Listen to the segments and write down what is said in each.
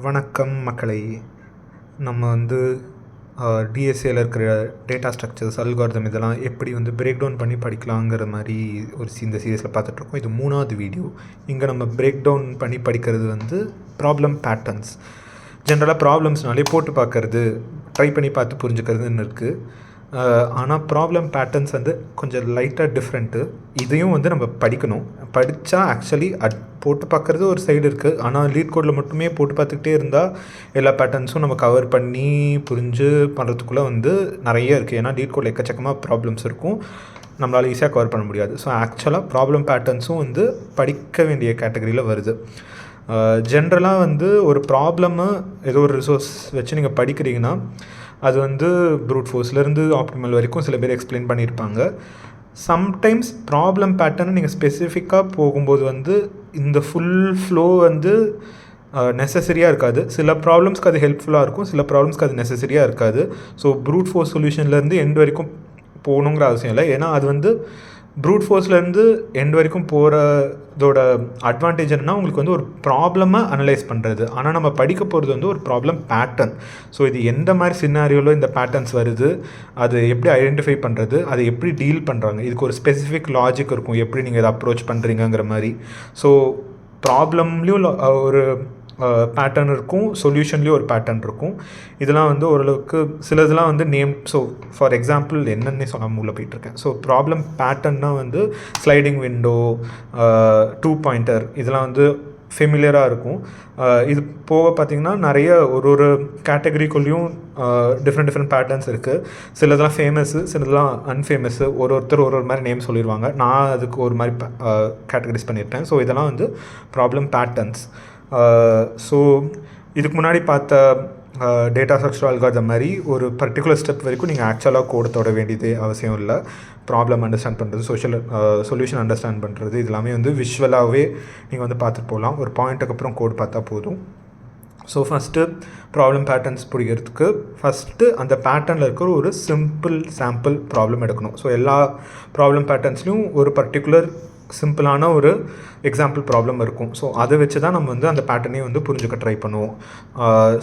வணக்கம் மக்களை. நம்ம வந்து டிஎஸ்ஏல இருக்கிற டேட்டா ஸ்ட்ரக்சர்ஸ், அல்காரிதம் இதெல்லாம் எப்படி வந்து பிரேக் டவுன் பண்ணி படிக்கலாங்கிற மாதிரி இந்த சீரீஸில் பார்த்துட்ருக்கோம். இது 3வது வீடியோ. இங்கே நம்ம பிரேக் டவுன் பண்ணி படிக்கிறது வந்து ப்ராப்ளம் பேட்டர்ன்ஸ். ஜென்ரலாக ப்ராப்ளம்ஸ்னாலே போட்டு பார்க்கறது, ட்ரை பண்ணி பார்த்து புரிஞ்சுக்கிறதுன்னு இருக்குது. ஆனால் ப்ராப்ளம் பேட்டர்ன்ஸ் வந்து கொஞ்சம் லைட்டாக டிஃப்ரெண்ட்டு. இதையும் வந்து நம்ம படிக்கணும். படித்தா ஆக்சுவலி போட்டு பார்க்குறது ஒரு சைடு இருக்குது. ஆனால் லீட் கோடில் மட்டுமே போட்டு பார்த்துக்கிட்டே இருந்தால் எல்லா பேட்டர்ன்ஸும் நம்ம கவர் பண்ணி புரிஞ்சு பண்ணுறதுக்குள்ளே வந்து நிறைய இருக்குது. ஏன்னா லீட் கோடில் எக்கச்சக்கமாக ப்ராப்ளம்ஸ் இருக்கும், நம்மளால் ஈஸியாக கவர் பண்ண முடியாது. ஸோ ஆக்சுவலாக ப்ராப்ளம் பேட்டர்ன்ஸும் வந்து படிக்க வேண்டிய கேட்டகரியில் வருது. ஜென்ரலாக வந்து ஒரு ப்ராப்ளமை ஏதோ ஒரு ரிசோர்ஸ் வச்சு நீங்கள் படிக்கிறீங்கன்னா அது வந்து ப்ரூட் ஃபோர்ஸ்லேருந்து ஆப்டிமல் வரைக்கும் சில பேர் எக்ஸ்பிளைன் பண்ணியிருப்பாங்க. சம்டைம்ஸ் ப்ராப்ளம் பேட்டர்ன் நீங்கள் ஸ்பெசிஃபிக்காக போகும்போது வந்து இந்த ஃபுல் ஃப்ளோ வந்து நெசசரியாக இருக்காது. சில ப்ராப்ளம்ஸ்க்கு அது ஹெல்ப்ஃபுல்லாக இருக்கும், சில ப்ராப்ளம்ஸ்க்கு அது நெசசரியாக இருக்காது. ஸோ ப்ரூட் ஃபோர்ஸ் சொல்யூஷன்லேருந்து எண்ட் வரைக்கும் போகணுங்கிற அவசியம் இல்லை. ஏன்னா அது வந்து ப்ரூட் ஃபோர்ஸ்லேருந்து எண்ட் வரைக்கும் போகிறதோட அட்வான்டேஜ் என்னன்னா உங்களுக்கு வந்து ஒரு ப்ராப்ளமை அனலைஸ் பண்ணுறது. ஆனால் நம்ம படிக்க போகிறது வந்து ஒரு ப்ராப்ளம் பேட்டர்ன். ஸோ இது எந்த மாதிரி சினாரியோவில் இந்த பேட்டர்ன்ஸ் வருது, அது எப்படி ஐடென்டிஃபை பண்ணுறது, அதை எப்படி டீல் பண்ணுறாங்க, இதுக்கு ஒரு ஸ்பெசிஃபிக் லாஜிக் இருக்கும் எப்படி நீங்கள் இதை அப்ரோச் பண்ணுறீங்கிற மாதிரி. ஸோ ப்ராப்ளம்லேயும் ஒரு பேட்டர்ன் இருக்கும், சொல்யூஷன்லேயும் ஒரு பேட்டர்ன் இருக்கும். இதெல்லாம் வந்து ஓரளவுக்கு சில இதெல்லாம் வந்து நேம். ஸோ ஃபார் எக்ஸாம்பிள் என்னென்னே சொல்லாமல் உள்ளே போயிட்டுருக்கேன். ஸோ ப்ராப்ளம் பேட்டர்ன்னா வந்து ஸ்லைடிங் விண்டோ, 2 பாயிண்டர் இதெல்லாம் வந்து ஃபெமிலியராக இருக்கும். இது போக பார்த்திங்கன்னா நிறைய ஒரு கேட்டகரிக்குள்ளேயும் டிஃப்ரெண்ட் பேட்டர்ன்ஸ் இருக்குது. சிலதெல்லாம் ஃபேமஸ்ஸு, சிலதெல்லாம் அன்ஃபேமஸ்ஸு. ஒருத்தர் ஒரு மாதிரி நேம் சொல்லிடுவாங்க. நான் அதுக்கு ஒரு மாதிரி கேட்டகரிஸ் பண்ணியிருக்கேன். ஸோ இதெல்லாம் வந்து ப்ராப்ளம் பேட்டர்ன்ஸ். ஸோ இதுக்கு முன்னாடி பார்த்த டேட்டா ஸ்ட்ரக்சர் அல்காரிதம் மாதிரி ஒரு பர்டிகுலர் ஸ்டெப் வரைக்கும் நீங்கள் ஆக்சுவலாக கோடு தொட வேண்டியதே அவசியம் இல்லை. ப்ராப்ளம் அண்டர்ஸ்டாண்ட் பண்ணுறது, சொல்யூஷன் அண்டர்ஸ்டாண்ட் பண்ணுறது, இது எல்லாமே வந்து விஷுவலாகவே நீங்கள் வந்து பார்த்துட்டு போகலாம். ஒரு பாயிண்ட்டுக்கு அப்புறம் கோடு பார்த்தா போதும். ஸோ ஃபஸ்ட்டு ப்ராப்ளம் பேட்டர்ன்ஸ் பிடிக்கிறதுக்கு ஃபஸ்ட்டு அந்த பேட்டர்னில் இருக்கிற ஒரு சிம்பிள் சாம்பிள் ப்ராப்ளம் எடுக்கணும். ஸோ எல்லா ப்ராப்ளம் பேட்டர்ன்ஸ்லையும் ஒரு பர்டிகுலர் சிம்பிளான ஒரு எக்ஸாம்பிள் ப்ராப்ளம் இருக்கும். ஸோ அதை வச்சு தான் நம்ம வந்து அந்த பேட்டர்னையும் வந்து புரிஞ்சுக்க ட்ரை பண்ணுவோம்.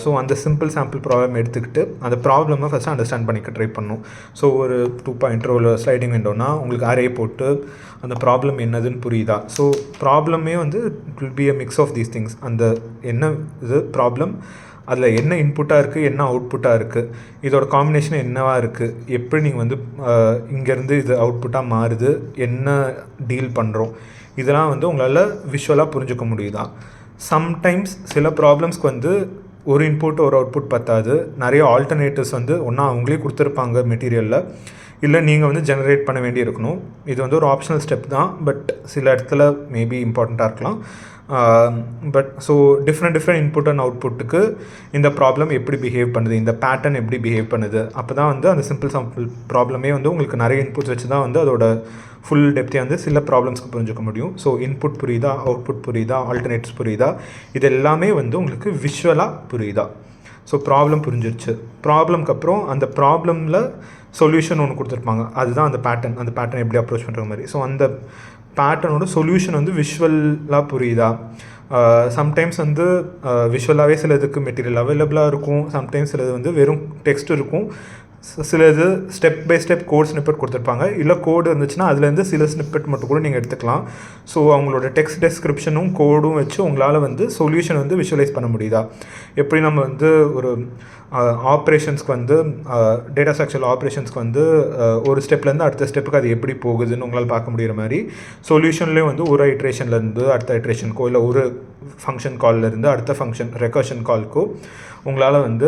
ஸோ அந்த சிம்பிள் சாம்பிள் ப்ராப்ளம் எடுத்துக்கிட்டு அந்த ப்ராப்ளமை ஃபஸ்ட்டு அண்டர்ஸ்டாண்ட் பண்ணிக்க ட்ரை பண்ணும். ஸோ ஒரு 2 பாயிண்டர் ஒரு ஸ்லைடிங் விண்டோனா உங்களுக்கு அரே போட்டு அந்த ப்ராப்ளம் என்னதுன்னு புரியுதா. ஸோ ப்ராப்ளமே வந்து it will be a mix of these things. அந்த என்ன இது ப்ராப்ளம், அதில் என்ன இன்புட்டாக இருக்குது, என்ன அவுட்புட்டாக இருக்குது, இதோட காம்பினேஷன் என்னவாக இருக்குது, எப்படி நீங்கள் வந்து இங்கேருந்து இது அவுட்புட்டாக மாறுது, என்ன டீல் பண்ணுறோம், இதெல்லாம் வந்து உங்களால் விஷுவலாக புரிஞ்சுக்க முடியுதா. சம்டைம்ஸ் சில ப்ராப்ளம்ஸ்க்கு வந்து ஒரு இன்புட் ஒரு அவுட்புட் பத்தாது. நிறைய ஆல்டர்னேட்டிவ்ஸ் வந்து ஒன்றா அவங்களே கொடுத்துருப்பாங்க மெட்டீரியலில், இல்லை நீங்கள் வந்து ஜெனரேட் பண்ண வேண்டி இருக்கணும். இது வந்து ஒரு ஆப்ஷனல் ஸ்டெப் தான், பட் சில இடத்துல மேபி இம்பார்ட்டண்ட்டாக இருக்கலாம். But so different input and அவுட்புட்டுக்கு இந்த ப்ராப்ளம் எப்படி பிஹேவ் பண்ணுது, இந்த பேட்டர்ன் எப்படி பிஹேவ் பண்ணுது, அப்போ தான் வந்து அந்த சிம்பிள் சாம்பிள் ப்ராப்ளமே வந்து உங்களுக்கு நிறைய இன்புட்ஸ் வச்சு தான் வந்து அதோட ஃபுல் டெப்த்தை வந்து சில ப்ராப்ளம்ஸ்க்கு புரிஞ்சுக்க முடியும். ஸோ இன்புட் புரியுதா, அவுட்புட் புரியுதா, ஆல்டர்னேட்டிவ்ஸ் புரியுதா, இது எல்லாமே வந்து உங்களுக்கு விஷுவலாக புரியுதா. ஸோ ப்ராப்ளம் புரிஞ்சிருச்சு. ப்ராப்ளம்க்கு அப்புறம் அந்த ப்ராப்ளமில் சொல்யூஷன் ஒன்று கொடுத்துருப்பாங்க, அதுதான் அந்த பேட்டர்ன் எப்படி அப்ரோச் பண்ணுற மாதிரி. ஸோ அந்த பேட்டர்னோட சொல்யூஷன் வந்து விஷுவலாக புரியுதா. சம்டைம்ஸ் வந்து விஷுவலாகவே சில இதுக்கு மெட்டீரியல் அவைலபிளாக இருக்கும், சம்டைம்ஸ் சிலது வந்து வெறும் டெக்ஸ்ட் இருக்கும், சில இது step by step code snippet கொடுத்துருப்பாங்க. இல்லை கோடு இருந்துச்சுன்னா அதுலேருந்து சில ஸ்னிப்பெட் மட்டும் கூட நீங்கள் எடுத்துக்கலாம். ஸோ அவங்களோட டெக்ஸ்ட் டெஸ்கிரிப்ஷனும் கோடும் வச்சு உங்களால் வந்து சொல்யூஷன் வந்து விஷுவலைஸ் பண்ண முடியுதா. எப்படி நம்ம வந்து ஒரு ஆப்ரேஷன்ஸ்க்கு வந்து டேட்டா ஸ்ட்ரக்சர் ஆப்ரேஷன்ஸ்க்கு வந்து ஒரு ஸ்டெப்லேருந்து அடுத்த ஸ்டெப்புக்கு அது எப்படி போகுதுன்னு உங்களால் பார்க்க முடிகிற மாதிரி சொல்யூஷன்லேயும் வந்து ஒரு ஐட்ரேஷன்லேருந்து அடுத்த ஐட்ரேஷனுக்கோ, இல்லை ஒரு ஃபங்க்ஷன் கால்லேருந்து அடுத்த ஃபங்க்ஷன் ரெக்கர்ஷன் கால்க்கோ உங்களால் வந்து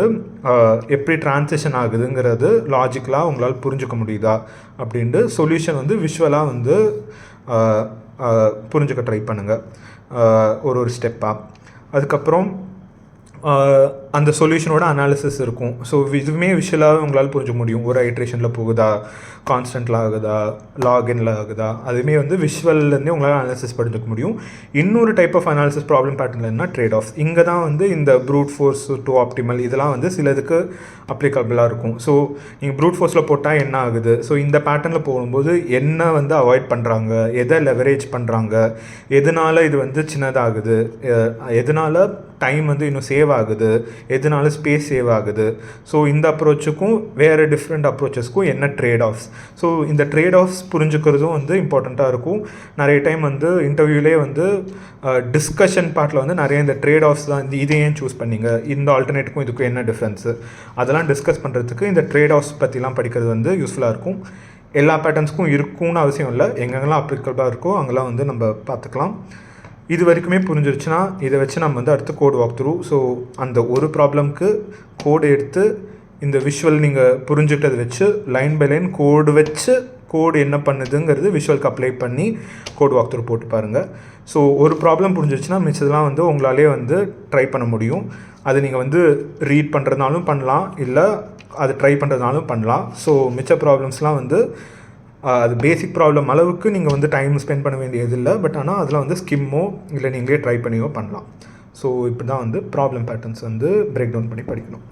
எப்படி ட்ரான்சிஷன் ஆகுதுங்கிறது லாஜிக்கலாக உங்களால் புரிஞ்சுக்க முடியுதா அப்படின்ட்டு சொல்யூஷன் வந்து விஷுவலாக வந்து புரிஞ்சுக்க ட்ரை பண்ணுங்கள் ஒரு ஸ்டெப்பாக. அதுக்கப்புறம் அந்த சொல்யூஷனோட அனாலிசிஸ் இருக்கும். ஸோ இதுவுமே விஷுவலாக உங்களால் புரிஞ்சுக்க முடியும். ஒரு ஐட்ரேஷனில் போகுதா, கான்ஸ்டன்ட்டில் ஆகுதா, லாகின்ல ஆகுதா, அதுவுமே வந்து விஷுவல்லேருந்தே உங்களால் அனாலிசிஸ் படிச்சுக்க முடியும். இன்னொரு டைப் ஆஃப் அனாலிசிஸ் ப்ராப்ளம் பேட்டர்னில் என்ன ட்ரேட் ஆஃப்ஸ். இங்கே தான் வந்து இந்த ப்ரூட் ஃபோர்ஸ் டு ஆப்டிமல் இதெல்லாம் வந்து சிலதுக்கு அப்ளிகபிளாக இருக்கும். ஸோ நீங்கள் ப்ரூட் ஃபோர்ஸில் போட்டால் என்ன ஆகுது, ஸோ இந்த பேட்டர்னில் போகும்போது என்ன வந்து அவாய்ட் பண்ணுறாங்க, எதை லெவரேஜ் பண்ணுறாங்க, எதனால் இது வந்து சின்னதாகுது, எதனால் டைம் வந்து இன்னும் சேவ் ஆகுது, எதனால ஸ்பேஸ் சேவ் ஆகுது. ஸோ இந்த அப்ரோச்சுக்கும் வேறு டிஃப்ரெண்ட் அப்ரோச்சஸ்க்கும் என்ன ட்ரேட் ஆஃப்ஸ். ஸோ இந்த ட்ரேட் ஆஃப்ஸ் புரிஞ்சுக்கிறதும் வந்து இம்பார்ட்டண்ட்டாக இருக்கும். நிறைய டைம் வந்து இன்டர்வியூலே வந்து டிஸ்கஷன் பார்ட்டில் வந்து நிறைய இந்த ட்ரேட் ஆஃப்ஸ் தான், இதை ஏன் சூஸ் பண்ணிங்க, இந்த ஆல்டர்னேட்டுக்கும் இதுக்கும் என்ன டிஃப்ரென்ஸு, அதெல்லாம் டிஸ்கஸ் பண்ணுறதுக்கு இந்த ட்ரேட் ஆஃப்ஸ் பற்றிலாம் படிக்கிறது வந்து யூஸ்ஃபுல்லாக இருக்கும். எல்லா பேட்டர்ன்ஸ்க்கும் இருக்கும்னு அவசியம் இல்லை, எங்கெங்கெல்லாம் அப்ளிகபிளாக இருக்கோ அங்கெல்லாம் வந்து நம்ம பார்த்துக்கலாம். இது வரைக்குமே புரிஞ்சிருச்சுன்னா இதை வச்சு நம்ம வந்து அடுத்து கோட் வாக் த்ரூ. ஸோ அந்த ஒரு ப்ராப்ளம்க்கு கோடு எடுத்து இந்த விஷுவல் நீங்கள் புரிஞ்சுக்கிட்டதை வச்சு லைன் பை லைன் கோடு வச்சு கோடு என்ன பண்ணுதுங்கிறது விஷுவலுக்கு அப்ளை பண்ணி கோட் வாக் த்ரூ போட்டு பாருங்கள். ஸோ ஒரு ப்ராப்ளம் புரிஞ்சிருச்சுன்னா மிச்சதெல்லாம் வந்து உங்களாலே வந்து ட்ரை பண்ண முடியும். அது நீங்கள் வந்து ரீட் பண்ணுறதுனாலும் பண்ணலாம், இல்லை அது ட்ரை பண்ணுறதுனாலும் பண்ணலாம். ஸோ மிச்ச ப்ராப்ளம்ஸ்லாம் வந்து அது பேசிக் ப்ராப்ளம் அளவுக்கு நீங்கள் வந்து டைம் ஸ்பெண்ட் பண்ண வேண்டியது இல்லை. பட் ஆனால் அதில் வந்து ஸ்கிம்மோ இல்லை நீங்களே ட்ரை பண்ணியோ பண்ணலாம். ஸோ இப்படி தான் வந்து ப்ராப்ளம் பேட்டர்ன்ஸ் வந்து பிரேக் டவுன் பண்ணி படிக்கணும்.